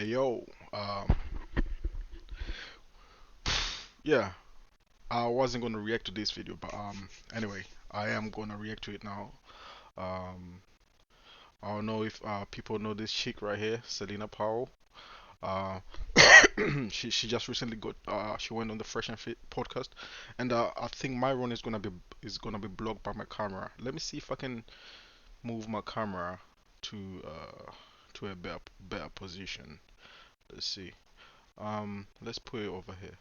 Hey yo, yeah, I wasn't gonna react to this video, but anyway, I am gonna react to it now. Um, I don't know if people know this chick right here, Celina Powell. Uh, she just recently got she went on the Fresh and Fit podcast, and I think my run is gonna be blocked by my camera. Let me see if I can move my camera to uh to a better position. Let's see. Let's put it over here.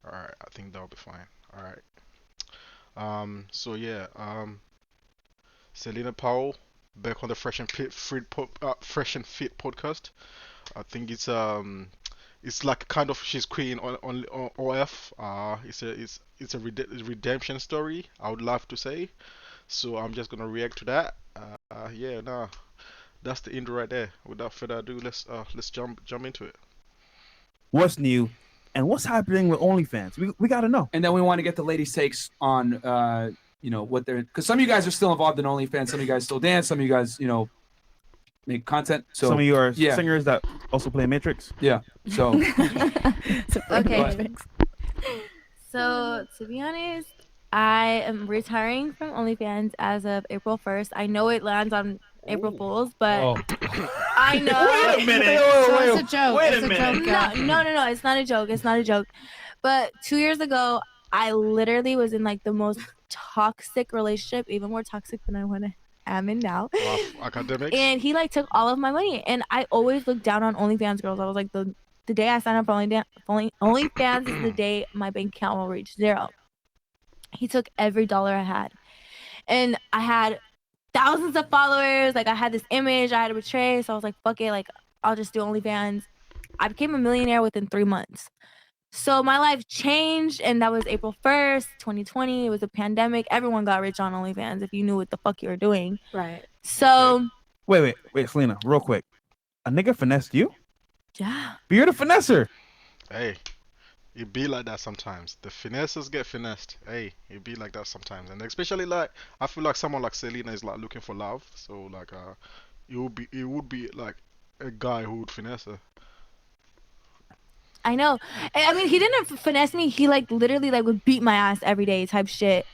All right, I think that'll be fine. All right. So yeah, Celina Powell back on the Fresh and Fit podcast. I think it's like kind of she's queen on OF. It's a redemption story. I would love to say. So I'm just gonna react to that. Yeah, nah, that's the intro right there. Without further ado, let's jump into it. What's new, and what's happening with OnlyFans? We gotta know. And then we want to get the ladies' takes on, what they're, because some of you guys are still involved in OnlyFans, some of you guys still dance, some of you guys, make content. So Some of you are yeah. singers that also play Matrix. Yeah. So Okay. So to be honest, I am retiring from OnlyFans as of April 1st. I know it lands on April Fools, but I know. Wait a minute. It's a joke. Wait It's a a minute. joke. No. It's not a joke. It's not a joke. But 2 years ago, I literally was in like the most toxic relationship, even more toxic than am in now. Academics. And he like took all of my money, and I always looked down on OnlyFans girls. I was like, the day I sign up for OnlyFans is the day my bank account will reach zero. He took every dollar I had, and I had thousands of followers. Like I had this image I had to portray, so I was like, fuck it, like I'll just do OnlyFans. I became a millionaire within 3 months. So my life changed, and that was April 1st, 2020. It was a pandemic. Everyone got rich on OnlyFans if you knew what the fuck you were doing. Right. So Wait, Selena, real quick. A nigga finessed you? yeah. But you're the finesser. Hey, it be like that sometimes. The finessers get finessed. Hey, it be like that sometimes, and especially like I feel like someone like Selena is like looking for love. So like it would be like a guy who would finesse her. I know. I mean, he didn't finesse me. He like literally like would beat my ass every day type shit.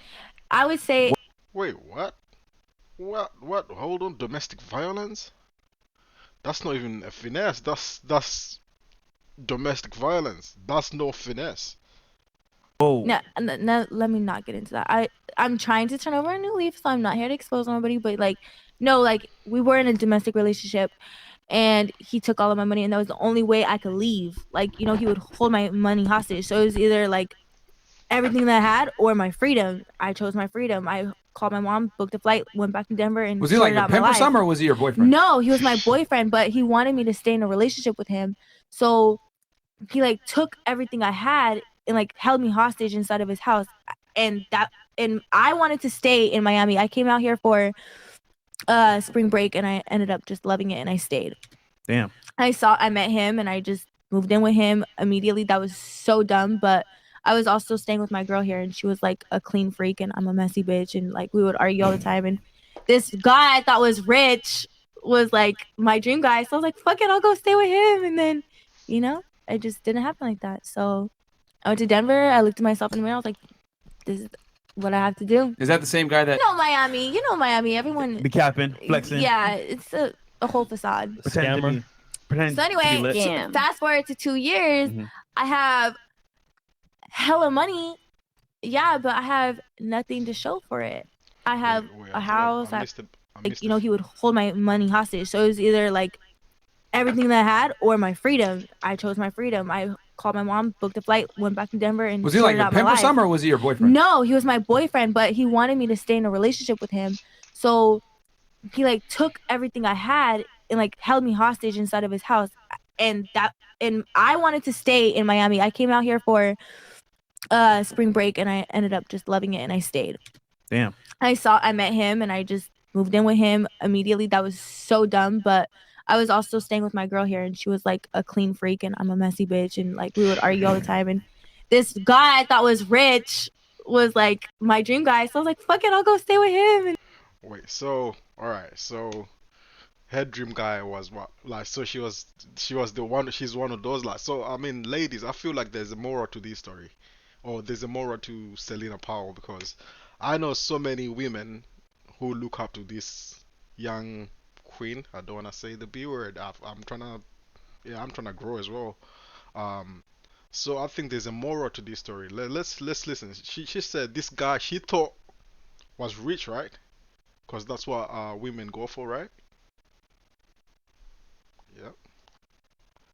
I would say Wait, what? What? Hold on, domestic violence? That's not even a finesse. That's domestic violence. That's no finesse. Oh, no, let me not get into that. I'm trying to turn over a new leaf, so I'm not here to expose nobody. But like, no, like we were in a domestic relationship, and he took all of my money, and that was the only way I could leave. Like, he would hold my money hostage. So it was either like everything that I had or my freedom. I chose my freedom. I called my mom, booked a flight, went back to Denver, and was he like sorted your out my pimp or life. something, or was he your boyfriend? No, he was my boyfriend, but he wanted me to stay in a relationship with him. So he like took everything I had and like held me hostage inside of his house. And I wanted to stay in Miami. I came out here for spring break, and I ended up just loving it, and I stayed. damn. I met him, and I just moved in with him immediately. That was so dumb, but I was also staying with my girl here, and she was like a clean freak, and I'm a messy bitch, and like we would argue all the time. And this guy I thought was rich was like my dream guy, so I was like, fuck it, I'll go stay with him. And then it just didn't happen like that. So I went to Denver. I looked at myself in the mirror. I was like, this is what I have to do. Is that the same guy that? Miami, everyone Be capping, flexing. yeah, it's a whole facade. Pretend to be, pretend So to be anyway, lit. Scam. fast forward to 2 years, Mhm. I have hella money. Yeah, but I have nothing to show for it. I have Wait, a house. I missed it. I Like, missed it. he would hold my money hostage. So it was either like everything that I had or my freedom. I chose my freedom. I called my mom, booked a flight, went back to Denver, and Was he like sorted your out my pimp or life. something, or was he your boyfriend? No, he was my boyfriend, but he wanted me to stay in a relationship with him. So he like took everything I had and like held me hostage inside of his house. And I wanted to stay in Miami. I came out here for spring break, and I ended up just loving it, and I stayed. Damn. I met him, and I just moved in with him immediately. That was so dumb, but I was also staying with my girl here, and she was like a clean freak, and I'm a messy bitch, and like we would argue all the time. And this guy I thought was rich was like my dream guy, so I was like, fuck it, I'll go stay with him. And Wait, so all right, so her dream guy was what, like, so she was the one, she's one of those, like, so I mean, ladies, I feel like there's a moral to this story, or there's a moral to Celina Powell, because I know so many women who look up to this young queen. I don't want to say the B word. I'm trying to, yeah, I'm trying to grow as well. um so I think there's a moral to this story. Let's listen. She said this guy she thought was rich, right? Because that's what women go for, right? Yeah.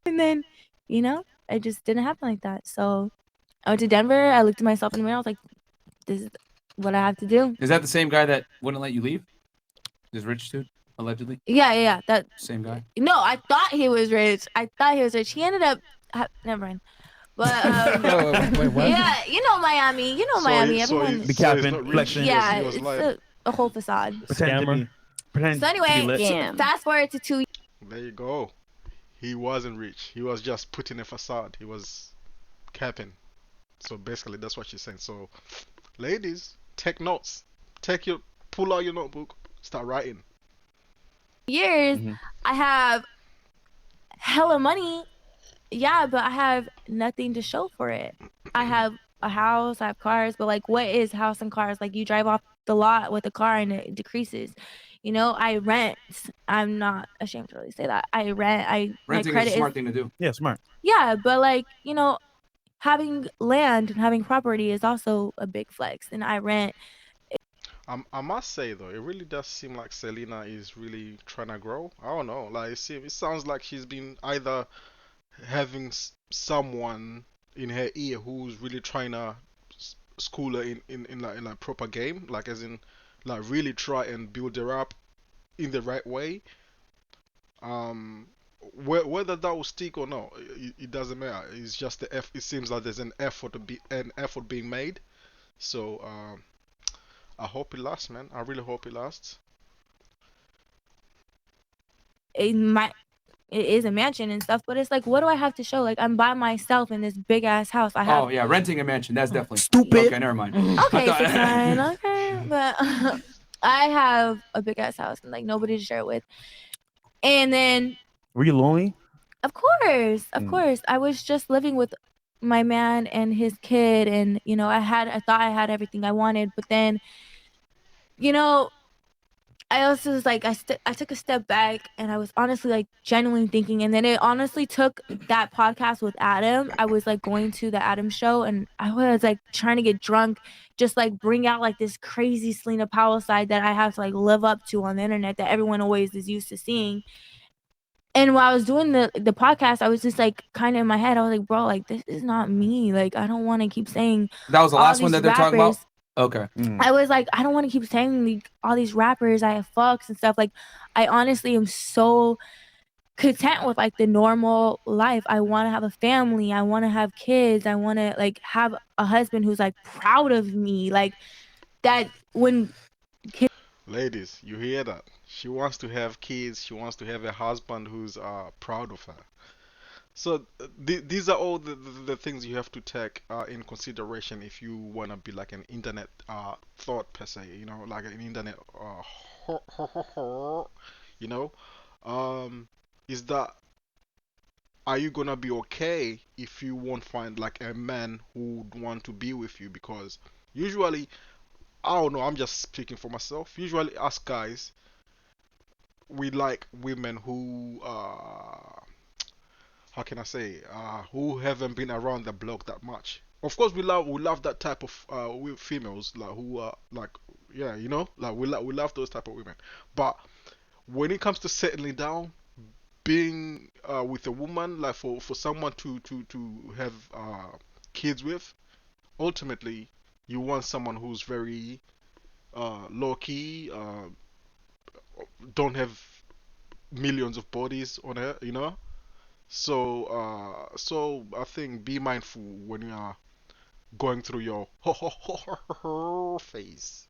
And then, it just didn't happen like that. So I went to Denver. I looked at myself in the mirror. I was like, this is what I have to do. Is that the same guy that wouldn't let you leave? This rich dude, allegedly? Yeah. That Same guy? No, I thought he was rich. He ended up never mind. But Wait, what? yeah, Miami. Miami. Everyone. The so he's capping, not rich. flexing. Yeah, He was it's lying. a whole facade. Pretend to Scammer. be. Pretend So to be anyway, lit. fast forward to 2 There you go. He wasn't rich. He was just putting a facade. He was capping. So basically, that's what she's saying. So, ladies, take notes. Pull out your notebook. Start writing. years. Mhm. I have hella money. Yeah, but I have nothing to show for it. I have a house, I have cars, but like, what is house and cars? Like, you drive off the lot with a car and it decreases. I rent. I'm not ashamed to really say that. I rent. My Renting is a credit smart thing to do. Yeah, smart. yeah, but like, having land and having property is also a big flex. And I rent. I must say though, it really does seem like Selena is really trying to grow. I don't know. Like, it sounds like she's been either having someone in her ear who's really trying to school her in like proper game, like as in like really try and build her up in the right way. Um, whether that will stick or not, it doesn't matter. It's just it seems like there's an effort being made. So I hope it lasts, man. I really hope it lasts. It is a mansion and stuff, but it's like, what do I have to show? Like, I'm by myself in this big ass house. I have Oh, yeah, renting a mansion. That's definitely... Stupid. Okay, never mind. okay, 6'9", okay, but I have a big ass house and like nobody to share it with. And then, Were you lonely? of course, Mm. I was just living with my man and his kid, and I thought I had everything I wanted, but then, I also was like, I took a step back and I was honestly like genuinely thinking, and then it honestly took that podcast with Adam. I was like going to the Adam show and I was like trying to get drunk, just like bring out like this crazy Celina Powell side that I have to like live up to on the internet that everyone always is used to seeing. And while I was doing the podcast, I was just like kind of in my head, I was like, bro, like this is not me. Like, I don't want to keep saying That was the all last one these that they're talking about? rappers. Okay. I was like, I don't want to keep saying all these rappers I have fucks and stuff. Like, I honestly am so content with like the normal life. I want to have a family. I want to have kids. I want to like have a husband who's like proud of me. Like that when Ladies, you hear that? She wants to have kids. She wants to have a husband who's proud of her. So these are all the things you have to take in consideration if you want to be like an internet thought per se, like an internet you know, um, is that, are you gonna be okay if you won't find like a man who would want to be with you? Because usually, I don't know, I'm just speaking for myself. Usually, us guys, we like women who how can I say, who haven't been around the block that much. Of course, we love that type of females like who are like, yeah, like we love those type of women. But when it comes to settling down, being with a woman, like for someone to have kids with, ultimately you want someone who's very low key, don't have millions of bodies on her. So I think be mindful when you are going through your phase.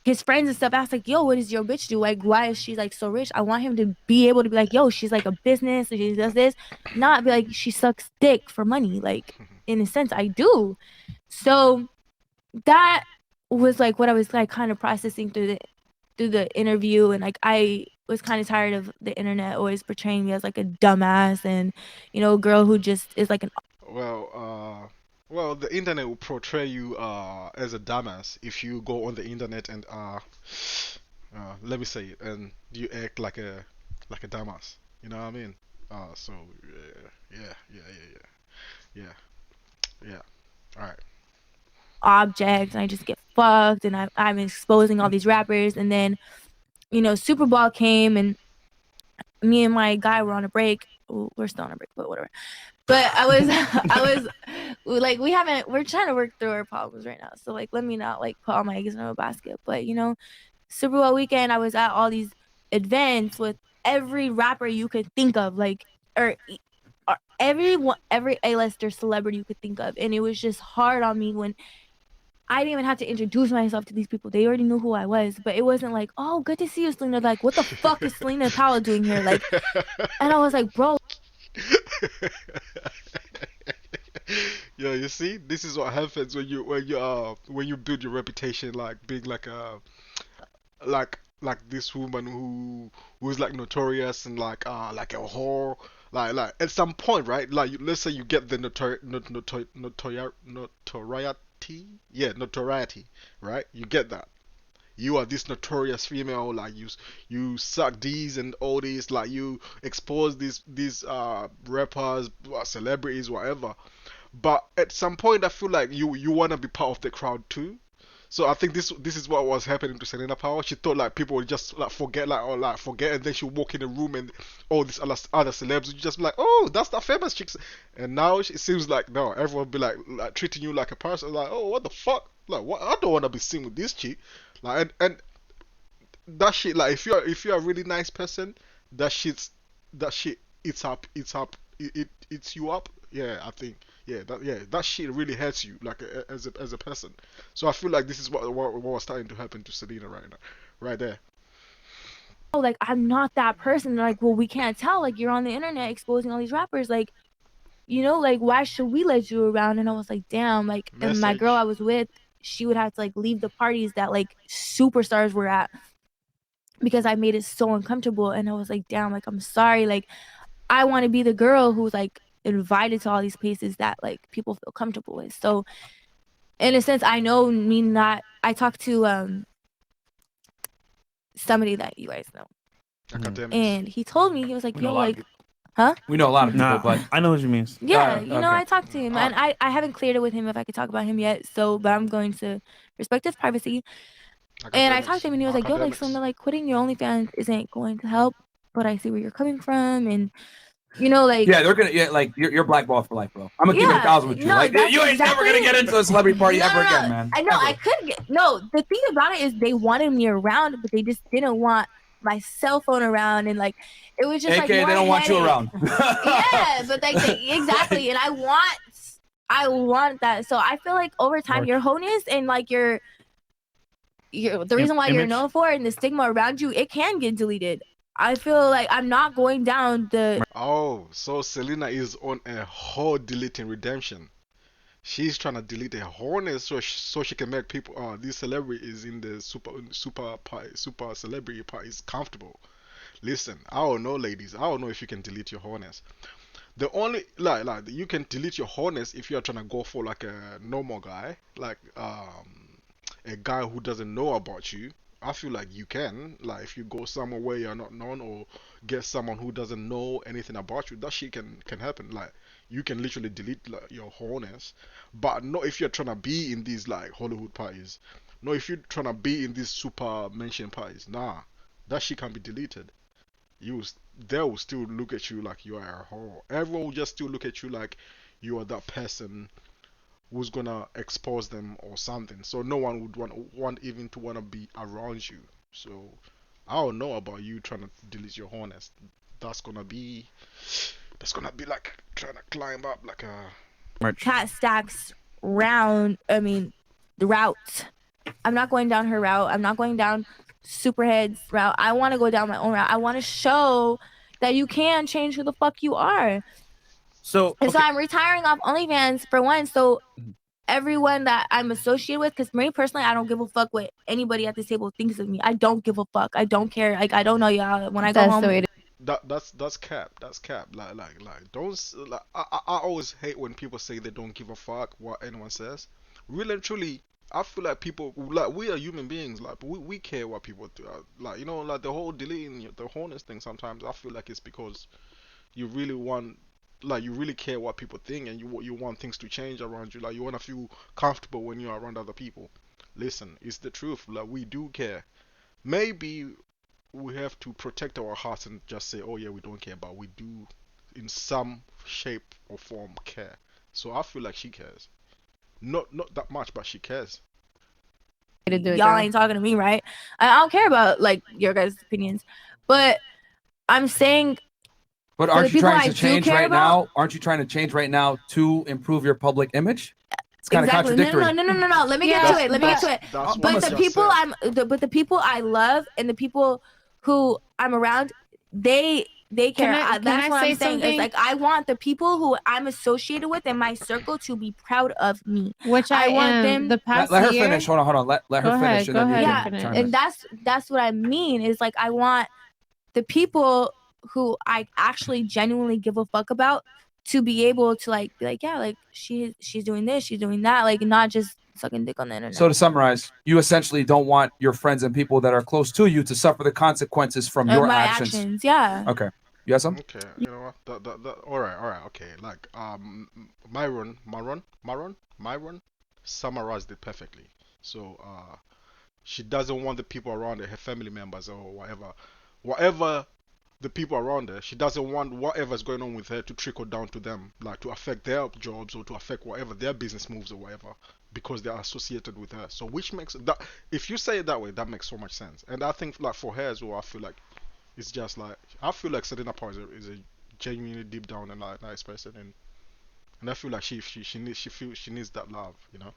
his friends and stuff ask like, yo, what does your bitch do? Like, why is she like so rich? I want him to be able to be like, yo, she's like a business and she does this, not be like she sucks dick for money. Like, in a sense, I do. So that was like what I was like kind of processing through through the interview, and like I was kind of tired of the internet always portraying me as like a dumbass and a girl who just is like an Well, the internet will portray you as a dumbass if you go on the internet and let me say it, and you act like a dumbass. You know what I mean? So yeah. Yeah. All right. object, and I just get fucked, and I'm exposing all these rappers, and then Super Bowl came, and me and my guy were on a break. Ooh, we're still on a break, but whatever. But I was I was like, we're trying to work through our problems right now, so like let me not like put all my eggs in a basket. But Super Bowl weekend, I was at all these events with every rapper you could think of, like or every A-lister celebrity you could think of, and it was just hard on me when I didn't even have to introduce myself to these people. They already knew who I was, but it wasn't like, oh, good to see you, Celina. Like, what the fuck is Celina Powell doing here? Like, and I was like, bro. Yeah, you see, this is what happens when you build your reputation like being like this woman who's like notorious and like a whore. Like at some point, right? Like let's say you get the notoriety, yeah, notoriety, right? You get that. You are this notorious female, like you suck these and all these, like you expose these rappers, celebrities, whatever. But at some point, I feel like you wanna be part of the crowd too. So I think this is what was happening to Celina Powell. She thought like people would just like forget, like or like forget, and then she would walk in the room and all these other celebs would just be like, oh, that's that famous chick. And now it seems like no, everyone be like treating you like a person. Like, oh, what the fuck? Like, what? I don't wanna be seen with this chick. Like, and that shit. Like, if you're a really nice person, that shit eats you up. Yeah, I think. That shit really hurts you like as a person. So I feel like this is what was starting to happen to Celina right now, right there. Oh, like I'm not that person. They're like, well, we can't tell. Like you're on the internet exposing all these rappers. Like, like why should we let you around? And I was like, damn. Like, and my girl Message. I was with, she would have to like leave the parties that like superstars were at because I made it so uncomfortable. And I was like, damn. Like I'm sorry. Like I want to be the girl who's like invited to all these places that like people feel comfortable with. So in a sense, I know me not. I talked to somebody that you guys know, Academics. and he told me, he was like, We know yo, a lot of like, people. huh? We know a lot of people, Nah, but I know what you mean. Yeah, okay. I talked to him, Uh, and I haven't cleared it with him if I could talk about him yet. So, but I'm going to respect his privacy. And I talked Academics. to him, and he was like, yo, like, Academics. Selena, like, quitting your OnlyFans isn't going to help, but I see where you're coming from, and like, yeah, they're gonna like you're blackballed for life, bro. I'm gonna keep it yeah, 1,000 with you. no, Like that's you ain't never gonna exactly. get into a celebrity party No, ever no, no. again, man. I know Ever. I could get no. The thing about it is they wanted me around, but they just didn't want my cell phone around, and like it was just like AKA more they don't want you headache. around. Yeah, but like exactly, and I want that. So I feel like over time, Mark. your wholeness and like your the reason why you're Image. known for it and the stigma around you, it can get deleted. I feel like I'm not going down the Oh, so Celina is on a whole deleting redemption. She's trying to delete her wholeness so she can make people these celebrities in the super celebrity parties comfortable. Listen, I don't know, ladies. I don't know if you can delete your wholeness. The only like you can delete your wholeness if you're trying to go for like a normal guy, like a guy who doesn't know about you. I feel like you can, like if you go somewhere where you're not known or get someone who doesn't know anything about you, that shit can happen. Like you can literally delete like, your wholeness, but not if you're trying to be in these like Hollywood parties. No, if you're trying to be in these super mention parties, nah, that shit can be deleted. You they will still look at you like you are a whore. Everyone will just still look at you like you are that person who's gonna expose them or something. So no one would want even to wanna be around you. So I don't know about you trying to delete your harness. That's gonna be like trying to climb up like a Merch. cat stacks round. I mean, the route. I'm not going down her route. I'm not going down Superhead's route. I want to go down my own route. I want to show that you can change who the fuck you are. So And so I'm retiring off OnlyFans for one. So everyone that I'm associated with, because me personally, I don't give a fuck what anybody at this table thinks of me. I don't give a fuck. I don't care. Like, I don't know y'all. When I go That's home, the way to That's cap. That's cap. Like don't like I always hate when people say they don't give a fuck what anyone says. Really and truly, I feel like people like we are human beings. Like we care what people do. Like you know, like the whole deleting the wholeness thing. Sometimes I feel like it's because you really want. Like you really care what people think, and you want things to change around you. Like you want to feel comfortable when you're around other people. Listen, it's the truth. Like we do care. Maybe we have to protect our hearts and just say, oh yeah, we don't care, but we do, in some shape or form, care. So I feel like she cares. Not that much, but she cares. do it, y'all girl. ain't talking to me, right? I don't care about like your guys' opinions, but I'm saying But For aren't the you people trying I to do change care right about- now? Aren't you trying to change right now to improve your public image? It's kind of exactly. contradictory. No. Let me Yeah, get to it. Let me get to it. That's But what But I the just people said. but the people I love and the people who I'm around, they care. Can That's I what say I'm saying. something? It's like I want the people who I'm associated with in my circle to be proud of me. Which I I want am. them- The past Let her year. finish. Hold on. Let her Go finish, ahead, and go then you ahead can and Yeah, finish. chime in. and that's what I mean. Is like I want the people who I actually genuinely give a fuck about to be able to like be like, yeah, like she's doing this, she's doing that, like not just sucking dick on the internet. So to summarize, you essentially don't want your friends and people that are close to you to suffer the consequences from Of your my actions. yeah. Okay. You have some? Okay, you know what? All right. Okay, like Myron summarized it perfectly. So she doesn't want the people around her family members or whatever the people around her. She doesn't want whatever's going on with her to trickle down to them, like to affect their jobs or to affect whatever their business moves or whatever, because they are associated with her. So which makes that, if you say it that way, that makes so much sense. And I think like for her as well, I feel like it's just like I feel like Celina Powell is a genuinely deep down and like nice person, and I feel like she needs that love, you know.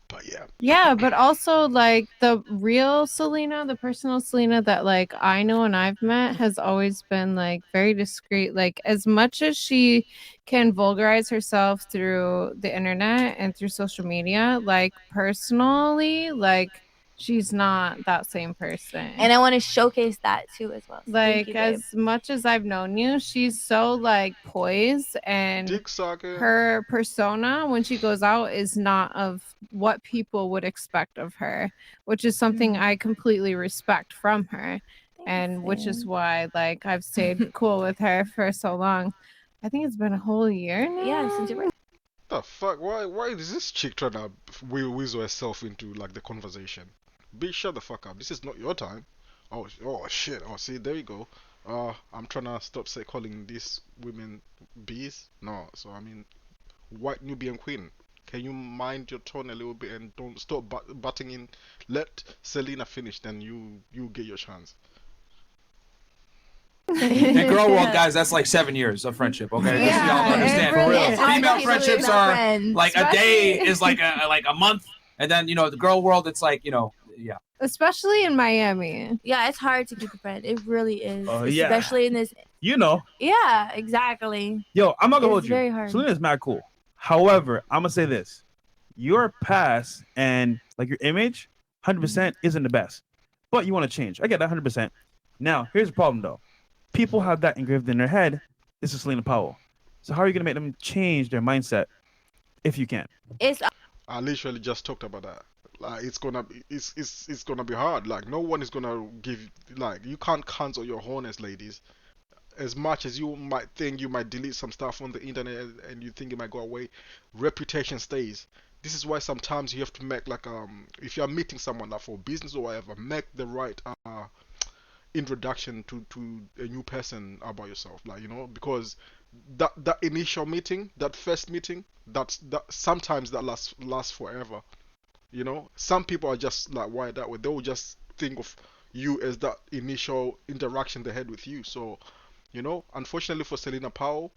But yeah, Yeah, but also like the real Celina, the personal Celina that like I know and I've met has always been like very discreet. Like as much as she can vulgarize herself through the internet and through social media, like personally, like she's not that same person. And I want to showcase that too as well. So thank like you, babe. as much as I've known you, she's so like poised, and dick sucking. her persona when she goes out is not of what people would expect of her, which is something I completely respect from her, and which is why like I've stayed cool with her for so long. I think it's been a whole year now. Yeah, since it The fuck? Why is this chick trying to weasel herself into like the conversation? Bitch, shut the fuck up. This is not your time. Oh shit. Oh, see, there you go. I'm trying to stop calling these women bees. No, so I mean, white Nubian queen. Can you mind your tone a little bit and don't stop butting in? Let Celina finish, then you get your chance. In girl world, guys, that's like 7 years of friendship. Okay, just so y'all Yeah, understand. it really You know, is. female friendships are friends. like a day is like a month, and then you know the girl world, it's like yeah. Especially in Miami. Yeah, it's hard to keep a friend. It really is. Oh, yeah. Especially in this. You know, Yeah, exactly. yo, I'm not gonna It's hold you. very hard. Selina's mad cool. However, I'm gonna say this: your past and like your image, 100% isn't the best, but you want to change. I get that 100%. Now, here's the problem though: people have that engraved in their head. This is Celina Powell. So how are you gonna make them change their mindset if you can? It's I literally just talked about that. Like it's gonna be hard. Like no one is gonna give like you can't cancel your hornets, ladies. As much as you might think you might delete some stuff on the internet and you think it might go away, reputation stays. This is why sometimes you have to make like if you're meeting someone like for business or whatever, make the right introduction to a new person about yourself, like you know, because that initial meeting, that first meeting, that sometimes that lasts forever. You know, some people are just like wired that way. They will just think of you as that initial interaction they had with you. So, you know, unfortunately for Celina Powell,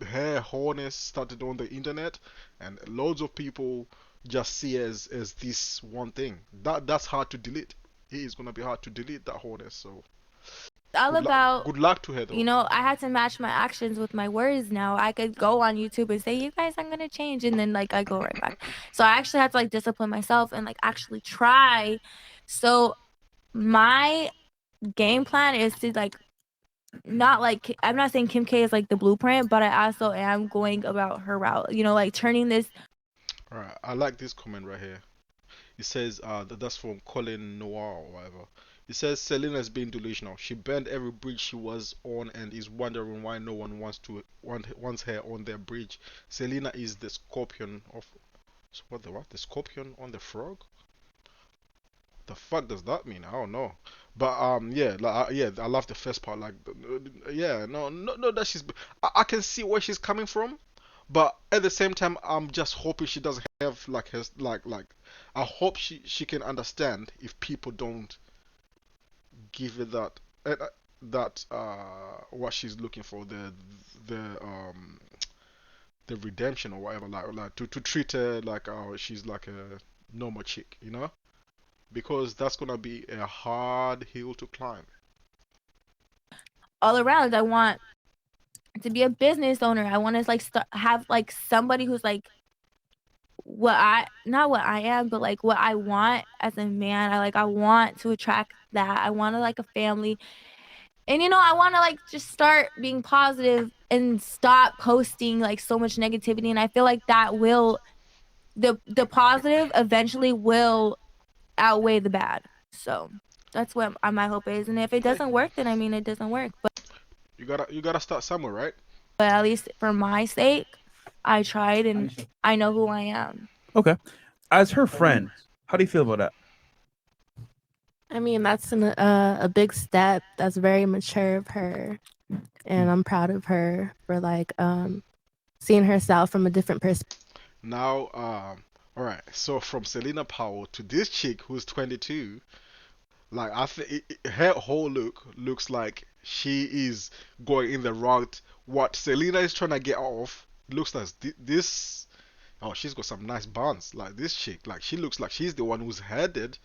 her wholeness started on the internet, and loads of people just see as this one thing. That's hard to delete. It is gonna be hard to delete that wholeness. So, all about, Good luck to her though. you know, I had to match my actions with my words now. I could go on YouTube and say, you guys, I'm gonna change, and then like I go right back. So I actually had to like discipline myself and like actually try. So my game plan is to like not like, I'm not saying Kim K is like the blueprint, but I also am going about her route. You know, like turning this. Alright, I like this comment right here. It says, that's from Colin Noir or whatever. It says Celina is being delusional. She burned every bridge she was on and is wondering why no one wants her on their bridge. Celina is the scorpion of what? The scorpion on the frog? The fuck does that mean? I don't know. But yeah, like yeah, I love the first part. Like yeah, no, that I can see where she's coming from, but at the same time, I'm just hoping she doesn't have like her like. I hope she can understand if people don't give her that what she's looking for, the redemption or whatever, like to treat her like she's like a normal chick, you know, because that's gonna be a hard hill to climb. All around, I want to be a business owner. I want to like have like somebody who's like not what I am, but like what I want as a man. I want to attract that. I want to like a family. And you know, I want to like just start being positive and stop posting like so much negativity, and I feel like that will the positive eventually will outweigh the bad. So that's what my hope is. And if it doesn't work, then I mean it doesn't work. But You gotta start somewhere, right? at least for my sake, I tried and I know who I am. Okay. As her friend, how do you feel about that? I mean, that's a big step. That's very mature of her, and I'm proud of her for like seeing herself from a different perspective. Now, all right. So from Celina Powell to this chick who's 22, like I think her whole look looks like she is going in the route. What Selena is trying to get off looks like this. Oh, she's got some nice buns. Like this chick, like she looks like she's the one who's headed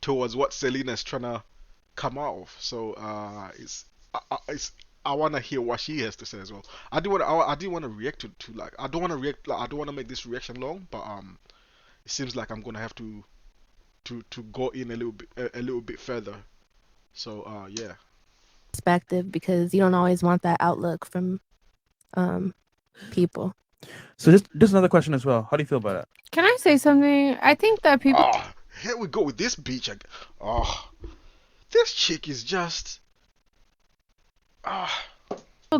towards what Selena is trying to come out of. So it's I want to hear what she has to say as well. I do want to react to like I don't want to react like I don't want to make this reaction long, but it seems like I'm gonna have to go in a little bit further. So yeah. Perspective, because you don't always want that outlook from people. So just another question as well. How do you feel about that? Can I say something? I think that people Oh, here we go with this bitch. Oh, this chick is just ah.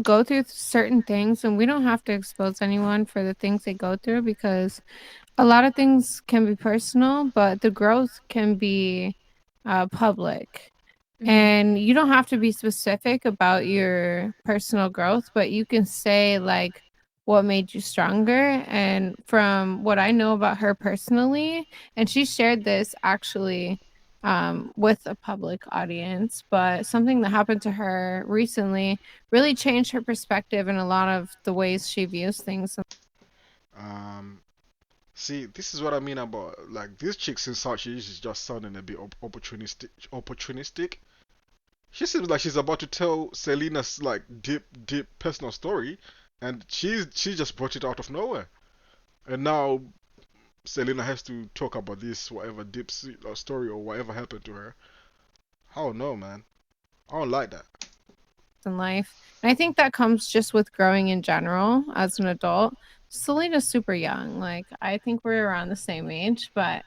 go through certain things, and we don't have to expose anyone for the things they go through, because a lot of things can be personal, but the growth can be public. And you don't have to be specific about your personal growth, but you can say like what made you stronger. And from what I know about her personally, and she shared this actually with a public audience, but something that happened to her recently really changed her perspective in a lot of the ways she views things. See, this is what I mean about like this chick since how she is just sounding a bit opportunistic. She seems like she's about to tell Selena's like deep personal story, and she just brought it out of nowhere. And now Celina has to talk about this whatever deep story or whatever happened to her. I don't know, man. I don't like that. In life. And I think that comes just with growing in general as an adult. Selena's super young. Like, I think we're around the same age, but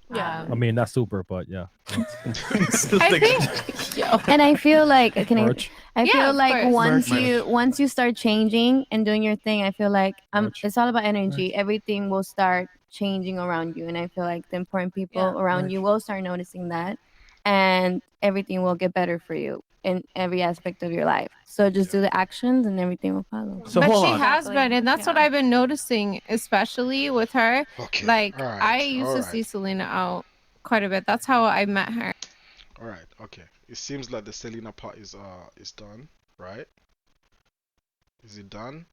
Yeah. I mean, not super, but yeah. I think And I feel like can Merch. I Yeah, feel of like course. once you start changing and doing your thing, I feel like Merch. it's all about energy. Everything will start changing around you, and I feel like the important people Yeah. around you will start noticing that, and everything will get better for you in every aspect of your life. So just do the actions, and everything will follow. So but hold she on. has Exactly. been, and that's what Yeah. I've been noticing, especially with her. Okay. Like, All right. I used all to right. see Celina out quite a bit. That's how I met her. All right. Okay. It seems like the Celina part is done, right? Is it done?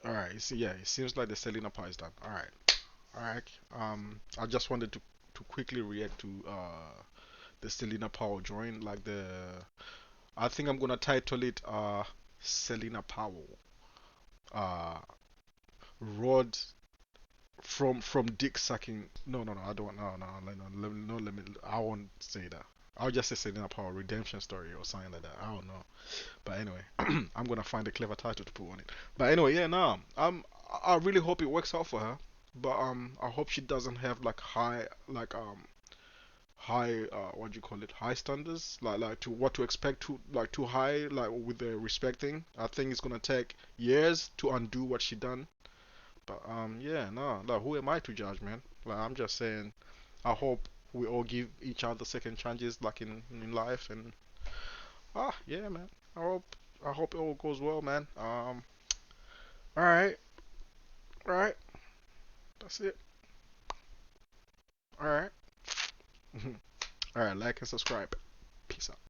All right. You see, yeah. It seems like the Celina part is done. All right. All right. I just wanted to quickly react to the Celina Powell joint, like the. I think I'm gonna title it Celina Powell. Rod from dick sucking. No, I don't. No, let me. I won't say that. I'll just say Selena Powell redemption story or something like that. I don't know. But anyway, I'm gonna find a clever title to put on it. But anyway, yeah, no. I really hope it works out for her. But I hope she doesn't have like high what do you call it, high standards, like to what to expect, too like too high, like with the respecting. I think it's gonna take years to undo what she done. But yeah, no, like who am I to judge, man? Like I'm just saying, I hope we all give each other second chances, like in life, and yeah, man. I hope it all goes well, man. All right, all right, that's it. All right, all right. Like and subscribe. Peace out.